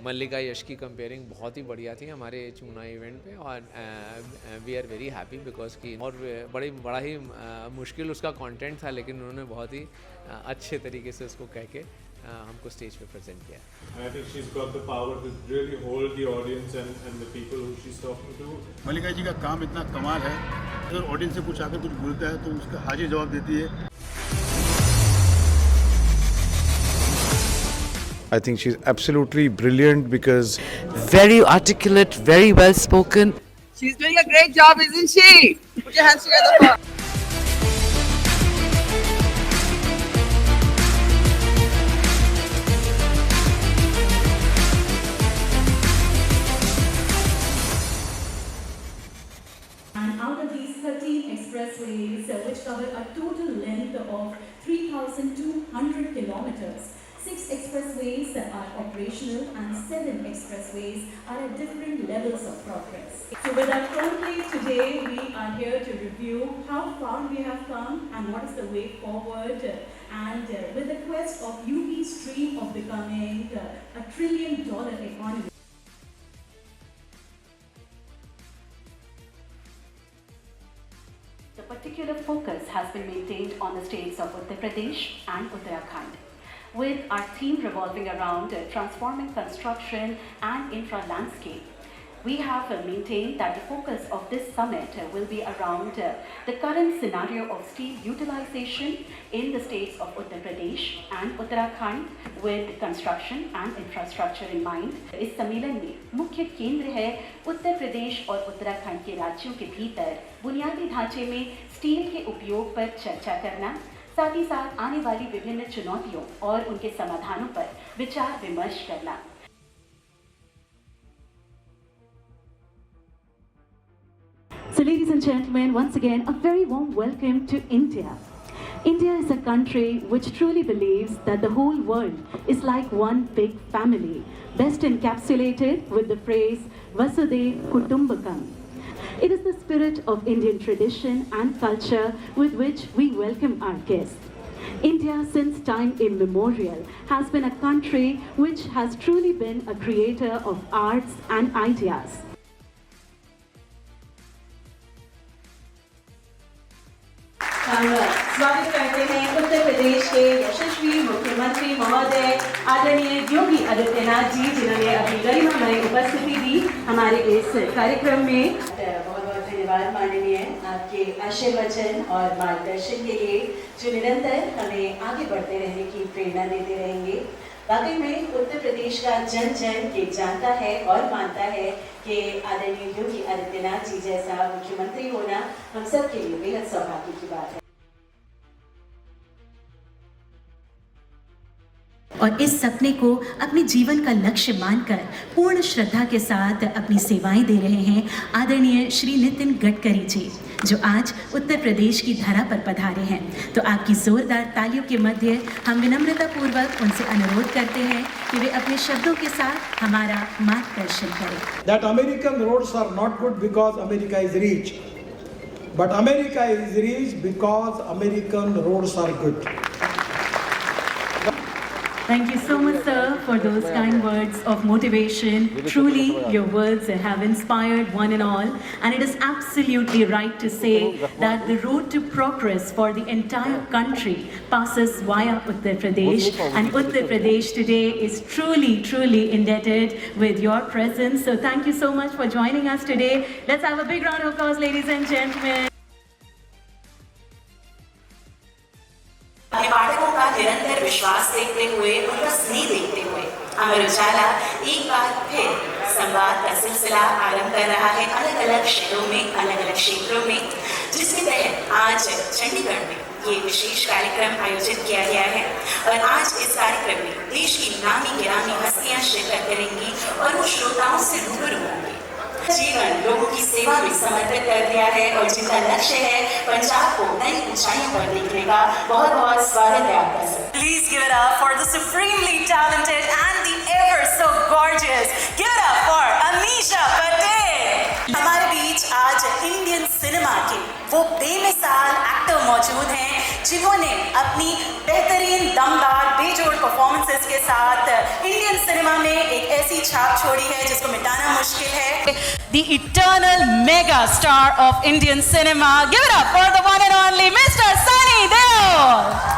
मल्लिका यश की कंपेयरिंग बहुत ही बढ़िया थी हमारे चूना इवेंट पे, और we are very happy because की, और बड़ा ही मुश्किल उसका कंटेंट था, लेकिन उन्होंने बहुत ही अच्छे तरीके से उसको कह के हमको स्टेज पे प्रेजेंट किया. I think she's got the power to really hold the audience and the people who she's talking to. मल्लिका जी का काम इतना कमाल है, अगर ऑडियंस से कुछ आकर कुछ बोलता है तो उसका हाजिर जवाब देती है. I think she's absolutely brilliant because very articulate, very well spoken. She's doing a great job, isn't she? Put your hands together for her. And out of these 13 expressways, which cover a total length of 3,200 kilometers, 6 expressways are operational and 7 expressways are at different levels of progress. So without further today, we are here to review how far we have come and what is the way forward, and with the quest of UP's dream of becoming a $1 trillion economy. The particular focus has been maintained on the states of Uttar Pradesh and Uttarakhand, with our theme revolving around transforming construction and infra landscape. We have maintained that the focus of this summit will be around the current scenario of steel utilization in the states of Uttar Pradesh and Uttarakhand, with construction and infrastructure in mind. इस सम्मेलन में मुख्य केंद्र है उत्तर प्रदेश और उत्तराखंड के राज्यों के भीतर बुनियादी ढांचे में स्टील के उपयोग पर चर्चा करना, साथ ही साथ आने वाली विभिन्न चुनौतियों और उनके समाधानों पर विचार विमर्श करना. So ladies and gentlemen, once again, a very warm welcome to India. India is a country which truly believes that the whole world is like one big family, best encapsulated with the phrase Vasudhaiv Kutumbakam. It is the spirit of Indian tradition and culture with which we welcome our guests. India, since time immemorial, has been a country which has truly been a creator of arts and ideas. हम स्वागत करते हैं उत्तर प्रदेश के यशस्वी मुख्यमंत्री महोदय आदरणीय योगी आदित्यनाथ जी, जिन्होंने अपनी गरिमामय उपस्थिति दी हमारे इस कार्यक्रम में. बहुत बहुत धन्यवाद माननीय, आपके आशीर्वचन और मार्गदर्शन के लिए जो निरंतर हमें आगे बढ़ते रहने की प्रेरणा देते रहेंगे. वाकई में उत्तर प्रदेश का जन जन ये जानता है और मानता है कि आदरणीय योगी आदित्यनाथ जी जैसा मुख्यमंत्री होना हम सब के लिए बेहद सौभाग्य की बात है. और इस सपने को अपने जीवन का लक्ष्य मानकर पूर्ण श्रद्धा के साथ अपनी सेवाएं दे रहे हैं आदरणीय श्री नितिन गडकरी जी, जो आज उत्तर प्रदेश की धरा पर पधारे हैं. तो आपकी जोरदार तालियों के मध्य हम विनम्रता पूर्वक उनसे अनुरोध करते हैं कि वे अपने शब्दों के साथ हमारा मार्गदर्शन करें. That American roads are not good because America is rich, but America is rich because American roads are good. Thank you so much, sir, for those kind words of motivation. Truly, your words have inspired one and all. And it is absolutely right to say that the road to progress for the entire country passes via Uttar Pradesh. And Uttar Pradesh today is truly, truly indebted with your presence. So thank you so much for joining us today. Let's have a big round of applause, ladies and gentlemen. पाठकों का निरंतर विश्वास देखते हुए, उनका स्नेह देखते हुए अमर उजाला एक बार फिर संवाद का सिलसिला आरंभ कर रहा है अलग अलग शहरों में, अलग अलग क्षेत्रों में, जिसके तहत आज चंडीगढ़ में ये विशेष कार्यक्रम आयोजित किया गया है. और आज इस कार्यक्रम में देश की नामी गिरामी हस्तियां शिरकत करेंगी और वो श्रोताओं से रूबरू होंगे. जीवन लोगों की सेवा में समर्पित कर दिया है और जिनका लक्ष्य है पंजाब को नई ऊंचाइयों पर देखने का. बहुत बहुत स्वागत है आपका. Please give it up for the supremely talented and the ever so gorgeous. Give it up for Anisha Patel. हमारे बीच आज इंडियन सिनेमा के वो बेमिसाल एक्टर मौजूद हैं जिन्होंने अपनी बेहतरीन दमदार बेजोड़ परफॉर्मेंसेस के साथ इंडियन सिनेमा में एक ऐसी छाप छोड़ी है जिसको मिटाना मुश्किल है। The eternal mega star of Indian cinema. Give it up for the one and only Mr. Sunny Deol.